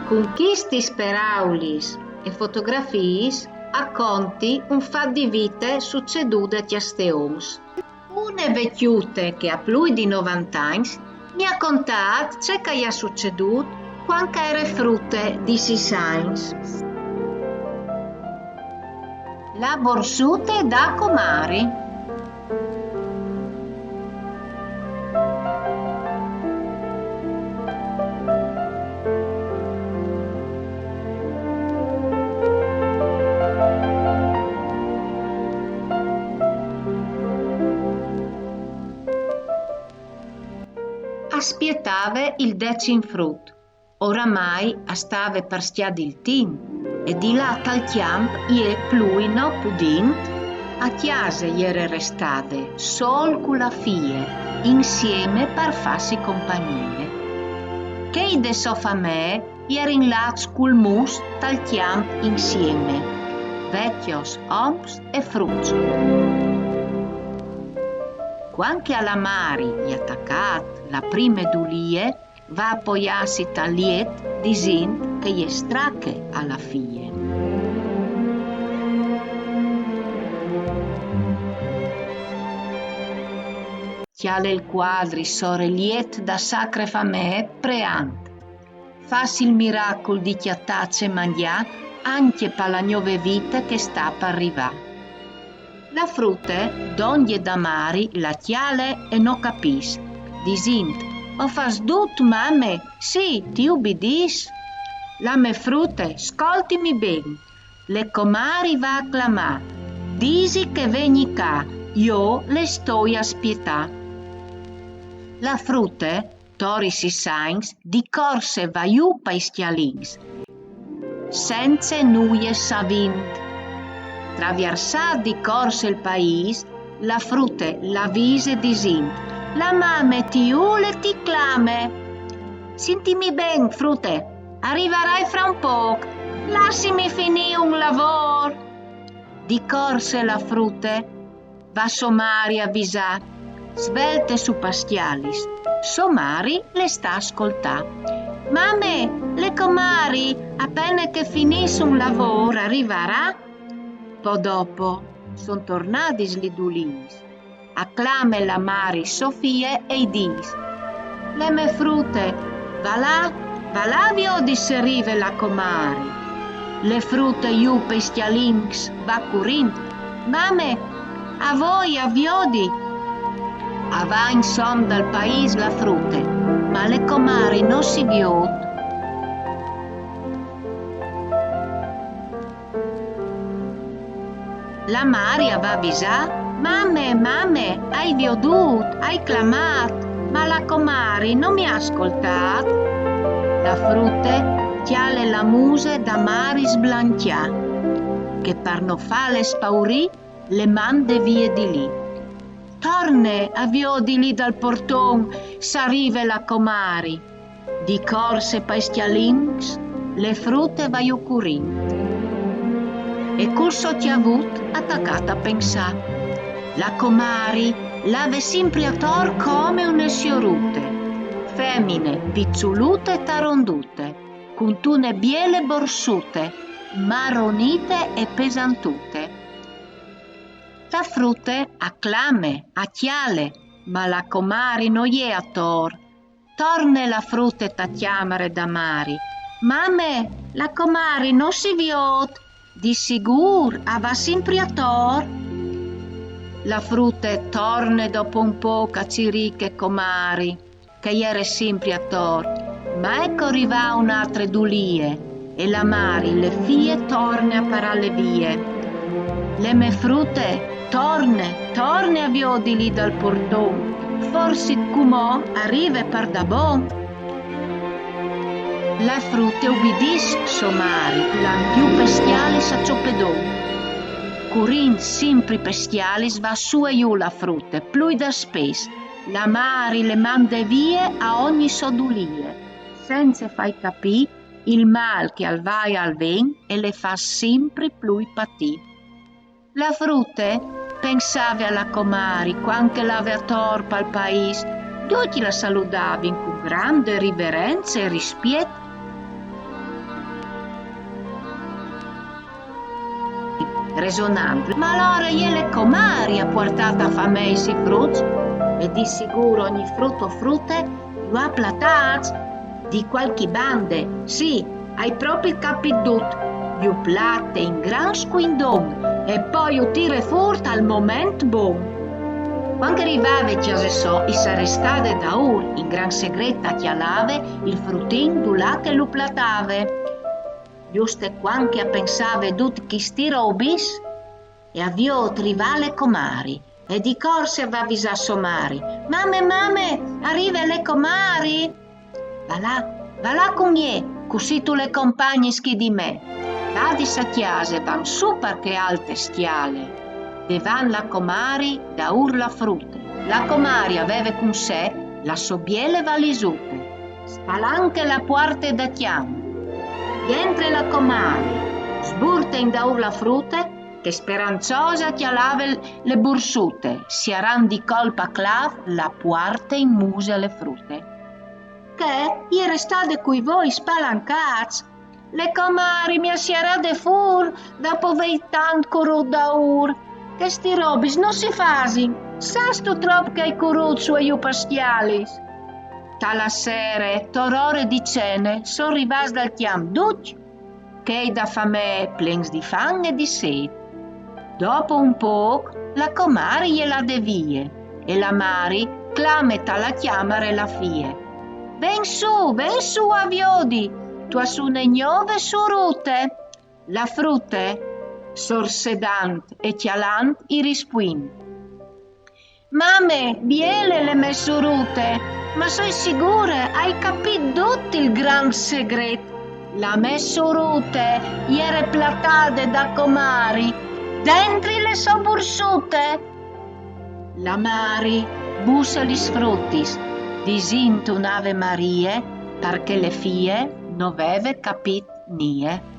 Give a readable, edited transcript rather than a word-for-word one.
Con chisti speraulis e fotografie racconti un fa di vite succedute a ste oms. Una vecchiute che ha più di 90 anni mi ha contato ciò che gli è succeduto quando era frutte di 6 anni. La borsute da comari. Aspettava il decim frutto. Oramai stava per stiare il tin e di là tal chiamp ie plui no pudint a chiase iere restate sol con la fie insieme per farsi compagnie. Che de sofa me ieri in laz col mus tal chiamp insieme vecchios oms e fruts. Quanche alla mari gli attaccat la prime dulie va a appoggiarsi taliet disint che gli strache alla fie. Chiale il quadri soreliet da sacre famè preant. Fassi il miracolo di chiattacce mangià anche per la nuove vita che sta per arrivare. La frutte, d'ogni da mari, la chiale e no capis. Disint, o fas dut, mamme? Sì, ti ubbidis. La me frutte, scoltimi ben. Le comari va a clamà. Disi che vegni ca, io le stoi a spietà. La frutte, torisi sains, di corse vaiu pa istialins. Senza nuie savint. Traversà di corse il paese, la frutte la vise disint. La mamme ti ule ti clame. Sentimi ben, frutte, arriverai fra un poco. Lassimi finire un lavoro. Di corse la frutte, va somari avvisà, svelte su pastialis. Somari le sta ascoltà. Mamme, le comari, appena che finisse un lavoro, arriverà? Po' dopo, son tornati gli dulins. Acclame la mari Sofie e i dis. Le me frutte, va là vio di serive la comari. Le frutte iu pestialinx va curint. Mame, a voi a viodi. A va insom dal paese la frutte, ma le comari non si viod. La Mari aveva avvisato. Mamme, hai viodut, hai clamat, ma la comari non mi ha ascoltat. La frutte chiale la muse da mari sblancià, che per non fare spaurì le mande vie di lì. Torne a vio di lì dal porton, s'arrive la comari. Di corse paestialinx, le frutte vaiu curint. E col sottiavut attaccata a pensare. La comari l'ave sempre a tor come une siorute, femmine pizzolute e tarondute, con tune biele borsute, marronite e pesantute. La frutte acclame, a chiale, ma la comari non è a tor. Torne la frutte ta chiamare da mari. Mamme, la comari non si viot, di sicur ava sempre a tor. La frutte torne dopo un po' caciriche comari, che ieri sempre a tor, ma ecco arriva un'altra dulie, e la mari le fie torne a parare le vie. Le me frutte torne a vio di lì dal portone, forse cumò arriva per da bon. La frutte ubbidis somari, la più bestiale s'acciopedò. Curin sempre pestialis va su e giù la frutte, plui da spes. La mari le mande vie a ogni sodulie, senza fai capì il mal che al vai al ven e le fa sempre plui patì. La frutte pensava alla comari, quando l'ave a torpa al paese, tutti la saludavano con grande riverenza e rispetto. resonando. Ma allora gliele comari ha portato a fame si frutti? E di sicuro ogni frutto o frutte lo ha platato di qualche bande. Sì, hai proprio capito. Io platte in gran squindon e poi lo tire fuori al momento buono. Quando arrivava già se so, i sarei state da in gran segreta chialave il fruttin du là che lo platave. Giusto quando pensava tutti chi sti robis e avviò trivale comari e di corse va avvisà somari. Mame, arriva le comari! Va là con me, così tu le compagni schi di me. Là di sa chiase van su perché alte stiale. Devan la comari da urla frutte. La comari aveva con sé la sobiele valisute. Spalanche la porta da chiamo. Entra la comari, sburta in da urla frutte, che speranzosa chialava le bursute. Si aran di colpa clav la porta in musa le frutte. Che? Ieri state qui voi spalancats? Le comari mi assierade fur, dopo vei tant corut da che sti robis non si fasi, sas tu trop che hai corut su e io pastialis. Tala sere, torore di cene, son rivas dal chiam duc, che hai da fame plens di fang e di sed. Dopo un po', la comari gliela devie, e la mari clame tala chiamare la fie. Ven su, aviodi, tua su negnove surute. La frutte, sorsedant e chialant i rispuin. Mame, biele le messurute, ma soi sicure hai capito tutto il gran segreto. La messurute iere platade da comari, dentro le so bursute. La mari bussa li sfruttis, disinto un'ave Marie, perché le fie non aveve capit nie.